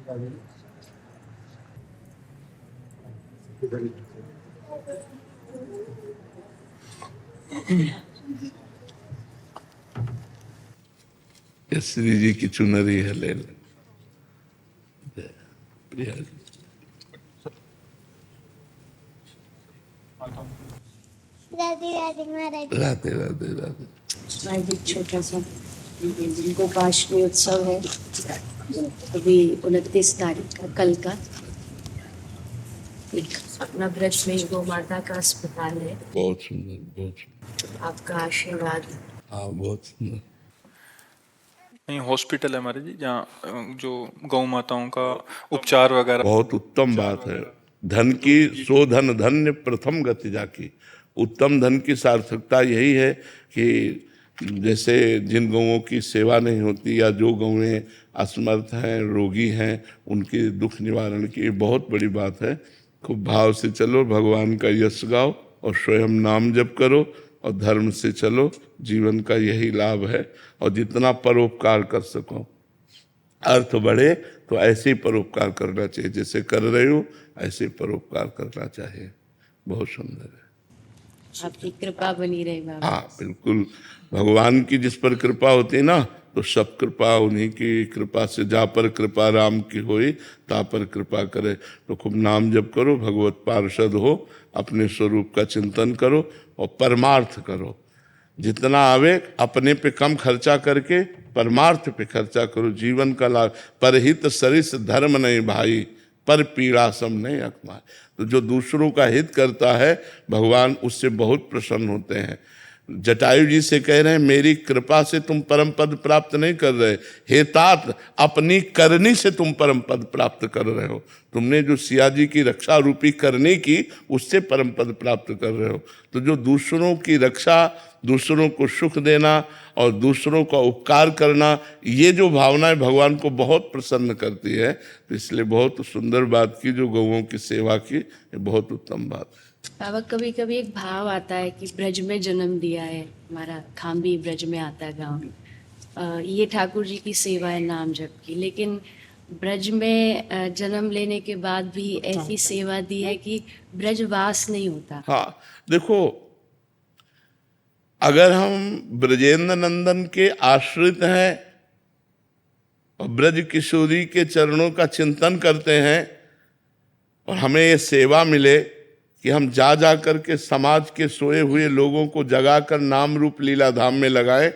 श्री जी की चुनरी है, ले लें। प्रिया जी, राधे राधे महाराज। राधे राधे राधे। आज एक छोटा सा गोपाष्टमी उत्सव है, अभी 29 तारीख का, कल का। एक अपना ब्रज में गौ माता का अस्पताल है। बहुत सुंदर, बहुत सुंदर। आपका आशीर्वाद। हाँ, बहुत सुंदर। नहीं, हॉस्पिटल है हमारे जी, जहाँ जो गौ माताओं का उपचार वगैरह। बहुत उत्तम बात है। धन की सो धन धन्य प्रथम गति जाकी। उत्तम धन की सार्थकता यही है कि जैसे जिन गौओं की सेवा नहीं होती या जो गौएं असमर्थ हैं, रोगी हैं, उनके दुख निवारण की बहुत बड़ी बात है। खूब भाव से चलो, भगवान का यश गाओ और स्वयं नाम जप करो और धर्म से चलो। जीवन का यही लाभ है। और जितना परोपकार कर सको, अर्थ बढ़े, तो ऐसे ही परोपकार करना चाहिए। जैसे कर रहे हो ऐसे परोपकार करना चाहिए। बहुत सुंदर है। आपकी कृपा बनी रहे बाबा। हाँ, बिल्कुल। भगवान की जिस पर कृपा होती है ना, तो सब कृपा उन्हीं की कृपा से। जा पर कृपा राम की होई, ता पर कृपा करे। तो खूब नाम जप करो, भगवत पार्षद हो, अपने स्वरूप का चिंतन करो और परमार्थ करो। जितना आवे अपने पे कम खर्चा करके परमार्थ पे खर्चा करो। जीवन का लाभ। परहित सरिस धर्म नहीं भाई, पर पीड़ा सम नहीं अकमाय। तो जो दूसरों का हित करता है, भगवान उससे बहुत प्रसन्न होते हैं। जटायु जी से कह रहे हैं, मेरी कृपा से तुम परम पद प्राप्त नहीं कर रहे, हे तात अपनी करनी से तुम परम पद प्राप्त कर रहे हो। तुमने जो सिया जी की रक्षा रूपी करनी की, उससे परम पद प्राप्त कर रहे हो। तो जो दूसरों की रक्षा, दूसरों को सुख देना और दूसरों का उपकार करना, ये जो भावनाएं भगवान को बहुत प्रसन्न करती है। तो इसलिए बहुत सुंदर बात की जो गौओं की सेवा की, ये बहुत उत्तम बात है। बाबा, कभी कभी एक भाव आता है कि ब्रज में जन्म दिया है, हमारा खाम्बी ब्रज में आता है गाँव। ये ठाकुर जी की सेवा है नाम जप की, लेकिन ब्रज में जन्म लेने के बाद भी ऐसी सेवा दी है कि ब्रजवास नहीं होता। हाँ, देखो, अगर हम ब्रजेंद्र नंदन के आश्रित हैं और ब्रज किशोरी के चरणों का चिंतन करते हैं और हमें ये सेवा मिले कि हम जा जा करके समाज के सोए हुए लोगों को जगाकर नाम रूप लीला धाम में लगाएं,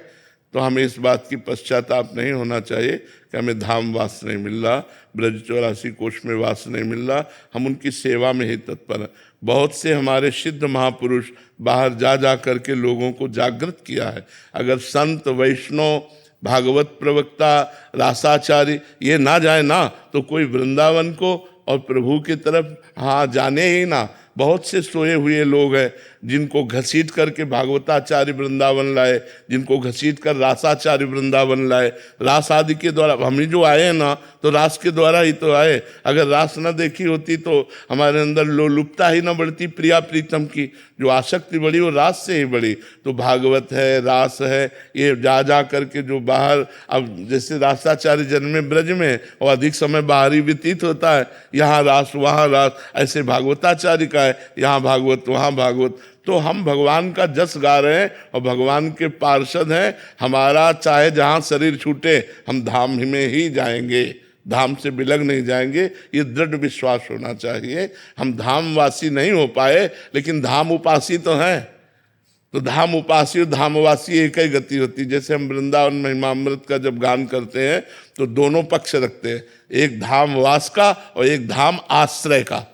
तो हमें इस बात की पश्चाताप नहीं होना चाहिए कि हमें धाम वास नहीं मिल रहा, ब्रज 84 कोष में वास नहीं मिल रहा। हम उनकी सेवा में ही तत्पर हैं। बहुत से हमारे सिद्ध महापुरुष बाहर जा जा करके लोगों को जागृत किया है। अगर संत, वैष्णव, भागवत प्रवक्ता, रासाचारी ये ना जाए ना, तो कोई वृंदावन को और प्रभु की तरफ हाँ जाने ही ना। बहुत से सोए हुए लोग हैं जिनको घसीट करके भागवताचार्य वृंदावन लाए, जिनको घसीट कर रासाचार्य वृंदावन लाए। रास आदि के द्वारा हम ही जो आए हैं ना, तो रास के द्वारा ही तो आए। अगर रास न देखी होती तो हमारे अंदर लोलुपता ही न बढ़ती प्रिया प्रीतम की। जो आसक्ति बढ़ी वो रास से ही बढ़ी। तो भागवत है, रास है, ये जा जा करके जो बाहर, अब जैसे रासाचार्य जन्मे ब्रज में और अधिक समय बाहर ही व्यतीत होता है, यहाँ रास वहाँ रास, ऐसे भागवताचार्य का है, यहाँ भागवत वहाँ भागवत। तो हम भगवान का जस गा रहे हैं और भगवान के पार्षद हैं। हमारा चाहे जहाँ शरीर छूटे, हम धाम में ही जाएंगे, धाम से बिलग नहीं जाएंगे। ये दृढ़ विश्वास होना चाहिए। हम धामवासी नहीं हो पाए, लेकिन धाम उपासी तो हैं। तो धाम उपासी और धामवासी एक ही गति होती। जैसे हम वृंदावन महिमामृत का जब गान करते हैं तो दोनों पक्ष रखते हैं, एक धामवास का और एक धाम आश्रय का,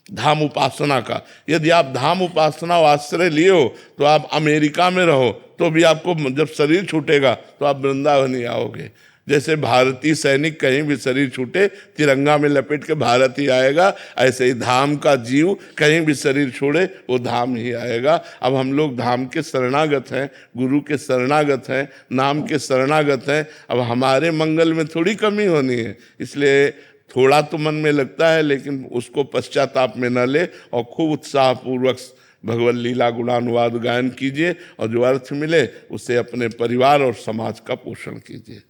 धाम उपासना का। यदि आप धाम उपासना और आश्रय लिए हो तो आप अमेरिका में रहो तो भी आपको जब शरीर छूटेगा तो आप वृंदावन ही आओगे। जैसे भारतीय सैनिक कहीं भी शरीर छूटे तिरंगा में लपेट के भारत ही आएगा, ऐसे ही धाम का जीव कहीं भी शरीर छोड़े वो धाम ही आएगा। अब हम लोग धाम के शरणागत हैं, गुरु के शरणागत हैं, नाम के शरणागत हैं। अब हमारे मंगल में थोड़ी कमी होनी है, इसलिए थोड़ा तो मन में लगता है, लेकिन उसको पश्चाताप में न ले और खूब उत्साहपूर्वक भगवत लीला गुणानुवाद गायन कीजिए और जो अर्थ मिले उससे अपने परिवार और समाज का पोषण कीजिए।